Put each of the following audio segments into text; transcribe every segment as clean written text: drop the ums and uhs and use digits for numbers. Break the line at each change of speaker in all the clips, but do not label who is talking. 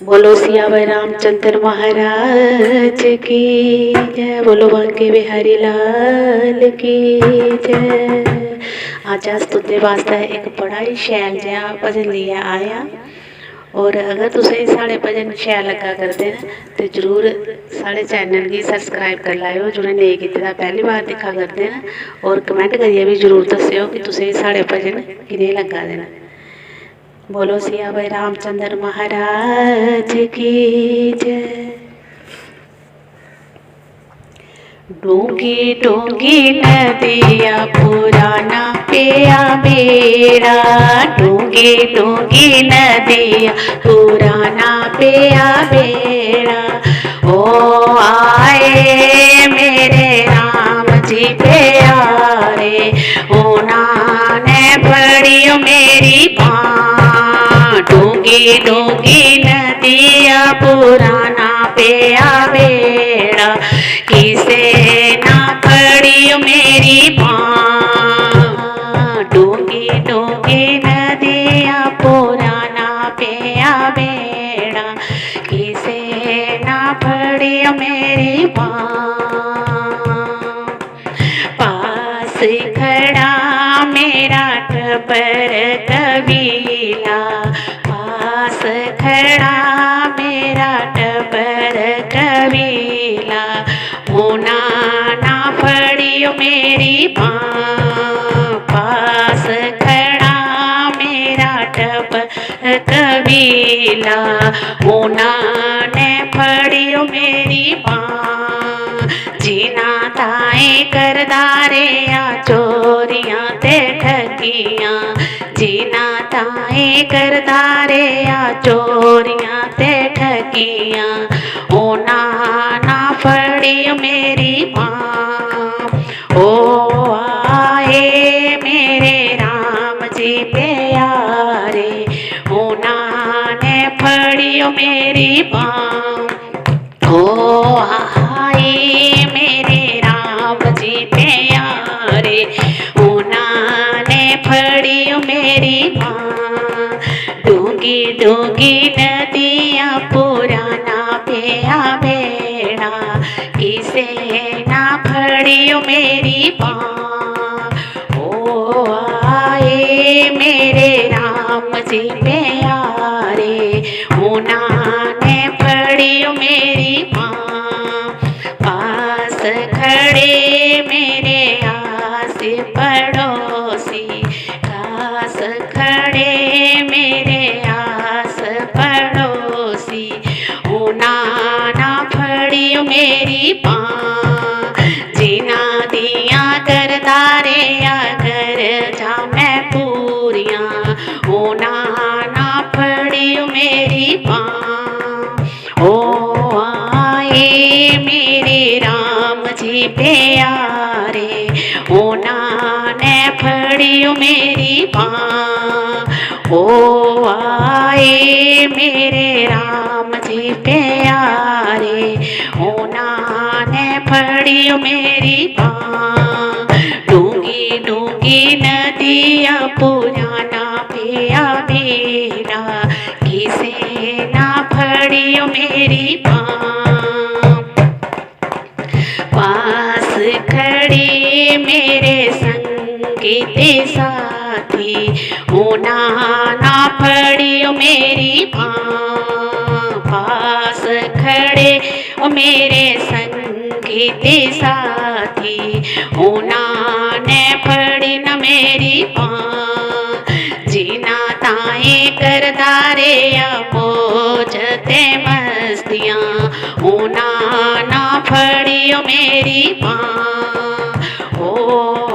बोलो सियावर रामचंद्र महाराज की जय। बोलो बांके बिहारी लाल की जय। आज तुंदे वास्ते एक बड़ा ही शैल जहा भजन लिया आया। और अगर तुसें साढ़े भजन शैल लगा करदे न तो जरूर साढ़े चैनल की सबसक्राइब कर लाओ। जिन्हें नेईं कीते दा पहली बार दिक्खा करदे न और कमेंट करिए भी जरूर दस्सिओ कि तुसें साढ़े भजन किनें लगा दे न। बोलो सियावर रामचंद्र महाराज की जय। डूंगी डूंगी नदिया पुराना पिया बेड़ा। डूंगी डूंगी नदिया पुराना पिया बेड़ा। ओ आए मेरे राम जी प्यारे। उन्होंने पड़ी मेरी बाँ। डूंगी डूंगी नदिया पुराना पिया बेड़ा। किसे ना पड़ी मेरी बाँ। डूंगी डूंगी नदिया पुराना पिया बेड़ा। किसे ना पड़ी मेरी बाँ। पास खड़ा मेरा टब्बर कबीला। पास खड़ा मेरा टब्बर कबीला। होना ना पड़ी मेरी बाँ। पास खड़ा मेरा टब्बर कबीला। होना ने पड़ी मेरी बाँ। जीना ताए करदारे आ चोरियां ते ठगियां। जीना ताए करदारे आ चोरियां ते ठगियां। ओना ना पड़ी मेरी बाँ। ओ आए मेरे राम जी प्यारे। ओना ने पड़ी मेरी बाँ। ओ आए मेरे राम जी प्यारे। उन्होंने फड़ी मेरी बाँ। डूंगी डूंगी नदिया पुराना पिया बेड़ा। किसे ना फड़ी मेरी बाँ। ओ आए मेरे राम जी प्यारे। उन्होंने फड़ी मेरी बाँ। पास खड़े मेरे आस पड़ोसी। पास खड़े मेरे आस पड़ोसी। उन्होंने फड़ी मेरी बाँ। जीना दिया करदारे अगर जा मैं पूरियां। उन्होंने फड़ी मेरी बाँ। ओ आए मेरे राम जी प्यारे। उन्होंने फड़ी मेरी बाँ। ओ आए मेरे राम जी प्यारे। उन्होंने फड़ी मेरी बाँ। डूंगी डूंगी नदिया पुराना पिया बेड़ा। किसे ना फड़ी मेरी बाँ। पास खड़े मेरे संगीत साथी। उन्होंने फड़ी मेरी बाँ। पास खड़े मेरे संगीत साथी। उन्होंने फड़ी न मेरी बाँ। जीना ताए करदारे बोझते मस्तियाँ। उन्होंने फड़ी मेरी बाँ। ओ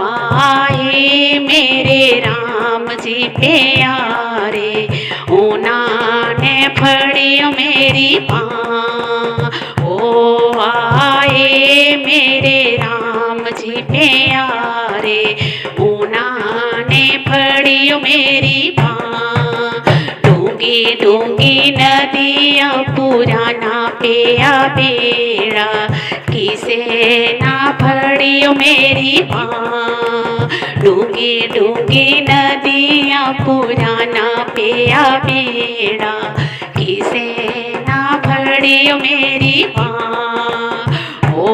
आए मेरे राम जी प्यारे। उन्होंने फड़ी मेरी बाँ। ओ आए मेरे राम जी प्यारे। उन्होंने फड़ी मेरी बाँ। डूंगी डूंगी नदिया पुराना पिया बेड़ा। किसे ना फड़ी मेरी बाँ। डूंगी डूंगी नदिया पुराना पिया बेड़ा। किसे फड़ियो मेरी बाँ। ओ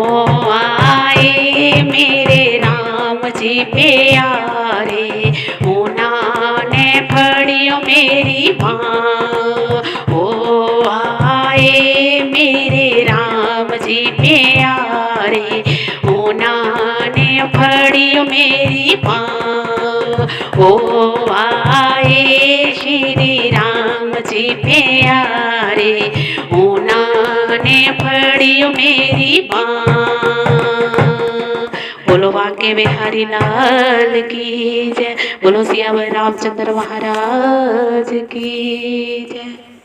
आए मेरे राम जी प्यारे, उन्होंने फड़ियो मेरी बाँ। ओ आए मेरे राम जी प्यारे, उन्होंने फड़ियो मेरी बाँ। ओ आए श्री राम जी प्यारे, उन्होंने फड़ियो मेरी बाँ। बोलो बांके बिहारी लाल की जय, बोलो सियावर रामचंद्र महाराज की जय।